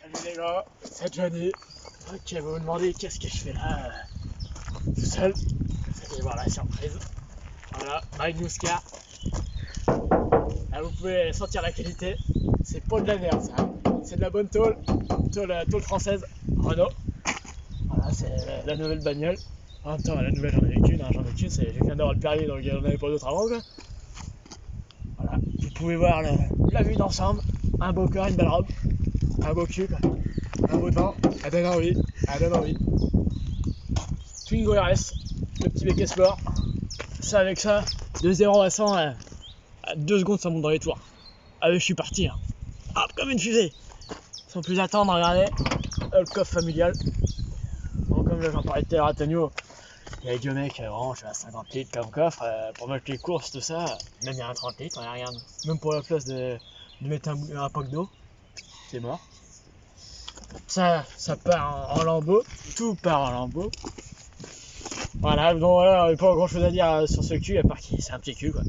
Salut les gars, c'est Johnny. Ok, vous me demandez qu'est-ce que je fais là tout seul. Vous allez voir la surprise. Voilà, Magnuscar. Là, vous pouvez sentir la qualité. C'est pas de la merde ça. C'est de la bonne tôle. Tôle française. Renault. Voilà, c'est la nouvelle bagnole. En même temps, la nouvelle, j'en avais qu'une. Je viens d'avoir le permis, donc j'en avais pas d'autre avant. Quoi. Voilà, vous pouvez voir la vue d'ensemble. Un beau corps, une belle robe. Un beau cul, quoi. Un beau temps. Elle donne envie. Elle donne envie. Twingo RS. Le petit bec sport. Ça, avec ça, de 0 à 100 à 2 secondes, ça monte dans les tours. Allez, je suis parti. Hein. Hop, comme une fusée. Sans plus attendre, regardez. Le coffre familial. Bon, comme j'en parlais tout à l'heure à Tonio, il y a deux mecs, vraiment, je suis à 50 litres comme coffre. Pour mettre les courses, tout ça, même il y a un 30 litres, on regarde. Même pour la place de mettre un pack d'eau, c'est mort. Ça part en lambeaux, tout part en lambeaux. Voilà, donc voilà, il n'y a pas grand chose à dire sur ce cul, à part qu'il c'est un petit cul quoi.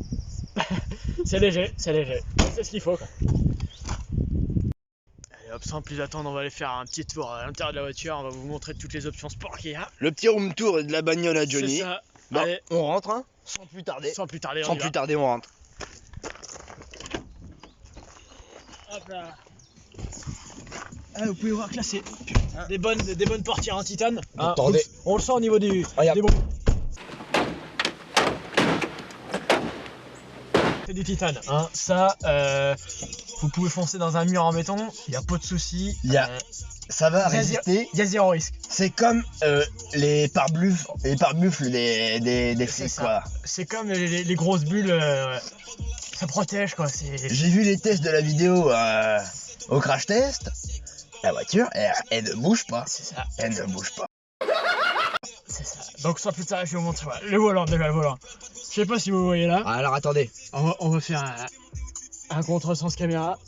C'est léger, c'est ce qu'il faut quoi. Allez hop, sans plus attendre, on va aller faire un petit tour à l'intérieur de la voiture, on va vous montrer toutes les options sport qu'il y a. Le petit room tour de la bagnole à Johnny. C'est ça. Bon, allez, on rentre hein, sans plus tarder. Sans plus tarder, On rentre. Hop là. Ah, vous pouvez voir que là c'est des bonnes portières en titane. Hein, on le sent au niveau des bons. C'est du titane. Hein. Ça, vous pouvez foncer dans un mur en béton, il n'y a pas de souci. Ça va résister. Il y a zéro risque. C'est comme les pare-buffles des flics quoi. C'est comme les grosses bulles, ça protège quoi. J'ai vu les tests de la vidéo au crash test. La voiture, elle ne bouge pas. C'est ça. Elle ne bouge pas. C'est ça. Donc sans plus tarder, je vais vous montrer le volant déjà, le volant. Je sais pas si vous voyez là. Alors attendez. On va faire un contresens caméra.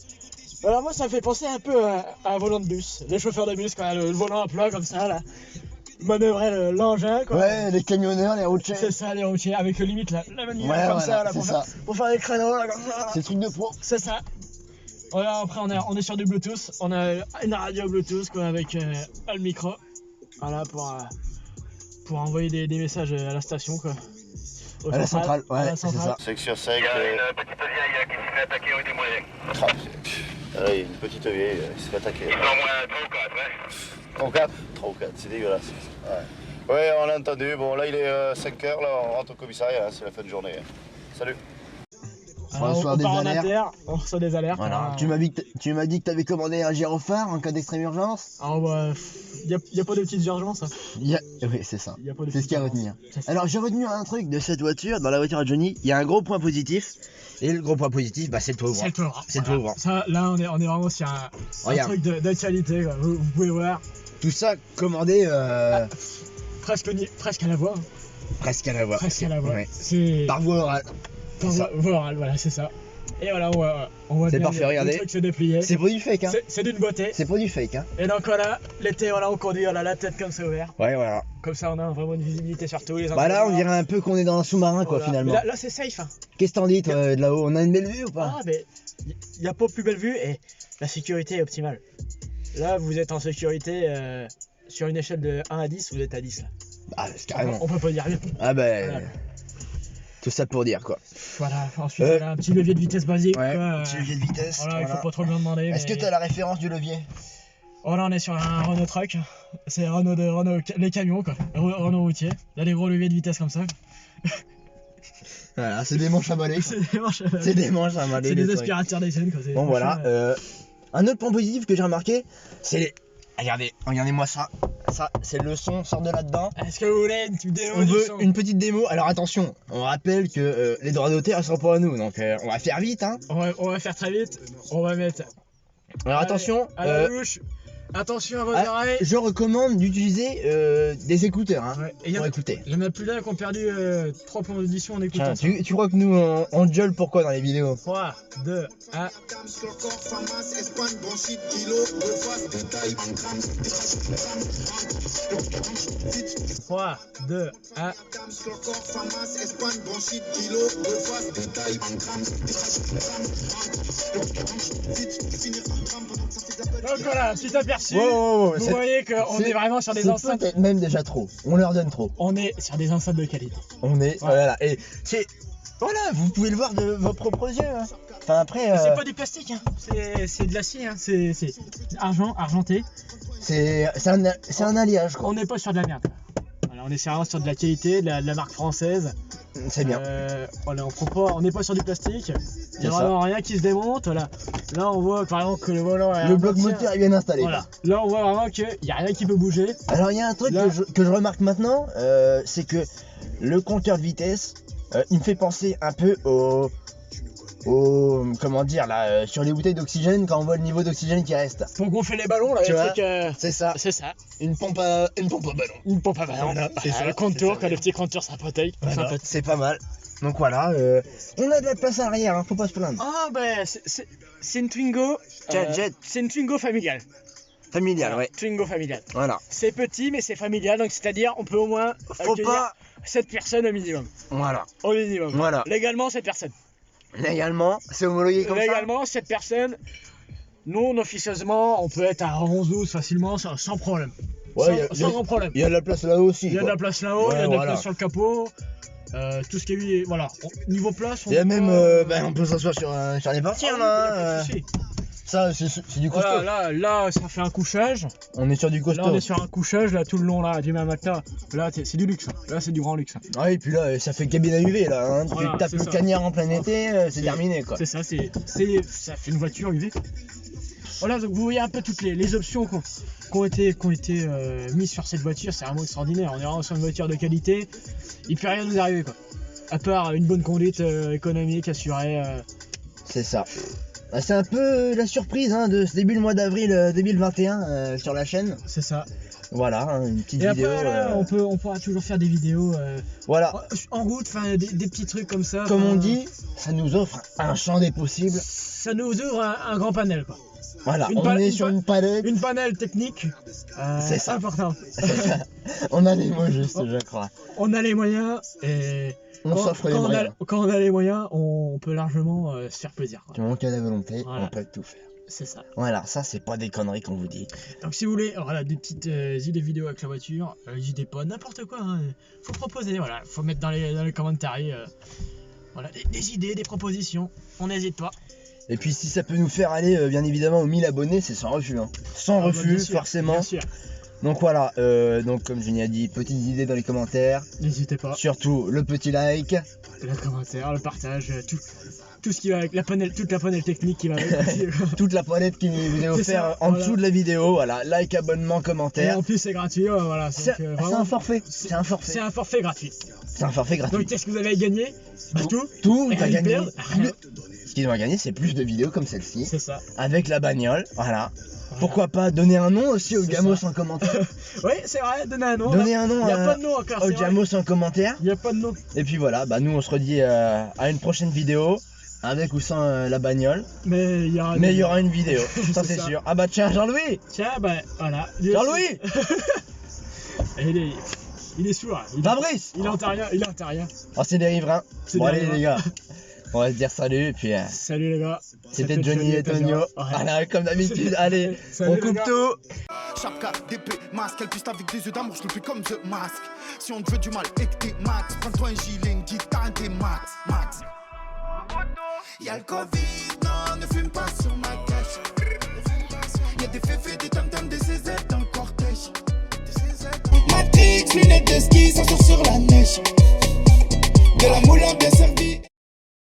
Alors moi ça me fait penser un peu à un volant de bus. Les chauffeurs de bus quand le volant à plat comme ça là. Manœuvrer l'engin quoi. Ouais, les camionneurs, les routiers. C'est ça, les routiers avec limite la manivelle comme ça là pour faire des créneaux là comme ça. C'est le truc de pro. C'est ça. Voilà, après on est sur du Bluetooth, on a une radio Bluetooth quoi, avec le micro, voilà pour envoyer des messages à la station quoi. À la centrale, ouais, c'est ça. Sec sur sec. Il y a une petite vieille qui s'est fait attaquer rue des Moulins. Ouais, une petite vieille, il s'est fait attaquer. Ils sont au moins 3 ou 4, hein. 3 ou 4 3 ou 4, c'est dégueulasse. Ouais, on l'a entendu. Bon, là il est 5h, là on rentre au commissariat, c'est la fin de journée. Salut. Alors, on part en inter, on reçoit des alertes. Voilà. Tu m'as dit que tu avais commandé un gyrophare en cas d'extrême urgence. Ah bah, y a pas de petites urgences. Hein. Oui, c'est ça. C'est ce qu'il y a à retenir. Alors j'ai retenu un truc de cette voiture, dans la voiture à Johnny, il y a un gros point positif. Et le gros point positif, bah, c'est le toit ouvrant. C'est le toit ouvrant. C'est le toit ouvrant. Ça, là on est vraiment sur un truc de qualité. Quoi. Vous pouvez voir. Tout ça commandé Presque à la voix. Hein. Presque à la voix. Presque à la voix. Ouais. C'est par voie orale. Voie orale, voilà, c'est ça. Et voilà, on voit c'est bien parfait, regardez. le truc se déplier. C'est pour du fake, hein. C'est d'une beauté. C'est pour du fake, hein. Et donc voilà, l'été, voilà, on conduit, voilà, la tête comme ça ouverte. Ouais, voilà. Comme ça, on a vraiment une visibilité sur tous les endroits. Bah là, on dirait un peu qu'on est dans un sous-marin, quoi, finalement. Là c'est safe. Hein. Qu'est-ce que t'en dis, toi, de là-haut? On a une belle vue ou pas? Ah, mais il n'y a pas plus belle vue et la sécurité est optimale. Là, vous êtes en sécurité sur une échelle de 1 à 10, vous êtes à 10 là. Ah, c'est carrément. On peut pas dire mieux. Ah, bah. Voilà. Tout ça pour dire, quoi. Voilà, ensuite, on a un petit levier de vitesse basique. Ouais, quoi, petit levier de vitesse. Voilà, il faut pas trop le demander. Est-ce que t'as la référence du levier? Oh là, on est sur un Renault Truck. C'est Renault les camions, quoi. Renault routier. Il y a des gros leviers de vitesse comme ça. Voilà, c'est des manches à balai. C'est des manches à balai. C'est des manches à balai. C'est des aspirateurs d'essai, quoi. Bon, voilà. Un autre point positif que j'ai remarqué, c'est les. Regardez-moi ça. Ça, c'est le son, sort de là-dedans. Est-ce que vous voulez une petite démo? On veut une petite démo. Alors attention, on rappelle que les droits d'auteur sont pas à nous, donc on va faire vite, hein. On va faire très vite. On va mettre. Alors attention. À la bouche. Attention à vos oreilles. Je recommande d'utiliser des écouteurs, hein, pour écouter. Il y en a plus d'un qui ont perdu 3 points d'audition en écoutant. Tiens, tu crois que nous on gueule pourquoi dans les vidéos? 3, 2, 1. 3, 2, 1. Donc voilà, petit aperçu. Wow, Vous voyez qu'on est vraiment sur des c'est enceintes. peut-être même déjà trop. On leur donne trop. On est sur des enceintes de qualité. On est. Voilà. Voilà. Et c'est. Voilà, vous pouvez le voir de vos propres yeux. Hein. Enfin après. C'est pas du plastique, hein. C'est de l'acier, hein. C'est argenté. C'est un alliage quoi. On n'est pas sur de la merde. Voilà, on est vraiment sur de la qualité, de la marque française. C'est bien. Voilà, on n'est pas sur du plastique. Il C'est n'y a ça. vraiment rien qui se démonte. Voilà. Là, on voit par exemple que le volant est Le bloc moteur est bien installé. Voilà. Là, on voit vraiment qu'il n'y a rien qui peut bouger. Alors il y a un truc Là- que je remarque maintenant, c'est que le compteur de vitesse, il me fait penser un peu au comment dire là, sur les bouteilles d'oxygène quand on voit le niveau d'oxygène qui reste. Pour gonfler les ballons, là, Tu les vois, trucs, c'est ça. c'est ça. Une pompe à ballon. Une pompe à ballon. Voilà, c'est ça, Le contour, c'est ça. quand le petit contour sympathique. Voilà, c'est pas mal. Donc voilà, on a de la place à l'arrière, hein, faut pas se plaindre. Ah, ben, c'est une Twingo. Jet. C'est une Twingo familiale. Familial, ouais. Twingo familiale. Voilà. C'est petit, mais c'est familial, donc c'est-à-dire on peut au moins Faut accueillir pas. 7 personnes au minimum. Voilà. Au minimum. Voilà. Légalement, 7 personnes. Légalement, c'est homologué comme Légalement, 7 personnes. Non officieusement, on peut être à 11-12 facilement, sans problème. Ouais, sans grand problème. Il y a de la place là-haut aussi. Il y a de la place là-haut, il y a de la voilà. place sur le capot. Tout ce qui est. Voilà. Niveau place, Il y a peut même, pas- on peut s'asseoir sur les portières Ah oui, y a pas là. de souci. Ça, c'est du costaud. Voilà, là, ça fait un couchage. On est sur du costaud. Là, on est sur un couchage, là, tout le long, là, du même matin. Là, c'est du luxe. Là, c'est du grand luxe. Ah et puis là, ça fait cabine à UV là. Hein. Voilà, Tu tapes c'est le ça. cagnard en plein été, c'est terminé quoi. C'est ça, ça fait une voiture UV. Voilà, donc vous voyez un peu toutes les options qui ont été mises sur cette voiture, c'est vraiment extraordinaire. On est vraiment sur une voiture de qualité, il peut rien nous arriver quoi. À part une bonne conduite économique assurée. C'est ça. Ah, c'est un peu la surprise hein, de ce début le mois d'avril 2021 sur la chaîne. C'est ça. Voilà, hein, une petite Et vidéo. après, là, on pourra toujours faire des vidéos Voilà, en route, enfin des petits trucs comme ça. comme on enfin, dit, ça nous offre un champ des possibles. Ça nous ouvre un grand panel quoi. Voilà, Une on pa- est une sur pa- une palette. Une panel technique C'est ça. important. On a les mots justes, je crois. On a les moyens et On s'offre les moyens. quand on a les moyens, on peut largement se faire plaisir. quoi. Du moment qu'il y a la volonté, Voilà. on peut tout faire. C'est ça. Voilà, ça c'est pas des conneries qu'on vous dit. Donc si vous voulez voilà, des petites idées vidéo avec la voiture, n'hésitez pas, n'importe quoi. Hein. Faut proposer, voilà. Faut mettre dans les commentaires voilà, des idées, des propositions. On n'hésite pas. Et puis si ça peut nous faire aller bien évidemment aux 1000 abonnés, c'est sans refus. Hein. Sans Ah, bah, refus, bien sûr, forcément. Bien sûr. Donc voilà, donc comme Jenny a dit, petites idées dans les commentaires. N'hésitez pas. Surtout le petit like. Le commentaire, le partage, tout ce qui va avec toute la panel technique qui va avec. aussi. Toute la palette qui vous est C'est offerte ça, en voilà. dessous de la vidéo. Voilà, like, abonnement, Et commentaire. en plus c'est gratuit, voilà. C'est Donc, c'est vraiment, un forfait. C'est un c'est forfait. un forfait gratuit. C'est un forfait gratuit. Donc qu'est-ce que vous avez gagné Bah, tout. Tout, Rien t'as à gagné. perdre, rien. Ce qu'ils ont gagné, c'est plus de vidéos comme celle-ci. C'est ça. Avec la bagnole. Voilà. Voilà. Pourquoi pas donner un nom aussi au C'est Gamos ça. en commentaire. Oui, c'est vrai, donnez un nom. Donner un nom Il n'y a pas de nom encore, au c'est vrai. Gamos en commentaire. Il n'y a pas de nom. Et puis voilà, bah nous on se redit à une prochaine vidéo. Avec ou sans la bagnole. Mais il y aura. Mais il y aura une vidéo. Ça C'est c'est ça. sûr. Ah bah tiens, Jean-Louis. Tiens, bah voilà. Jean-Louis. Il est sourd. Fabrice. Il entend rien. Il entend rien. Oh, c'est des riverains. C'est Bon des allez riverains. les gars. On va se dire salut et puis Salut les gars. c'était Johnny et Tonio. Ouais. Voilà, comme d'habitude. Allez, Salut, on les coupe gars. tout. Chapka, d'épée, masque, elle piste avec des yeux d'amour, je le fais comme The Mask. Si on te veut du mal et que t'es max, prends-toi un gilet, une guitare, des max, max. Y'a le Covid, non, ne fume pas sur ma cache. Y'a des féfés, des tam-tams, des CZ dans le cortège. Matrix, lunettes de ski, ça sort sur la neige. De la moulin bien servie.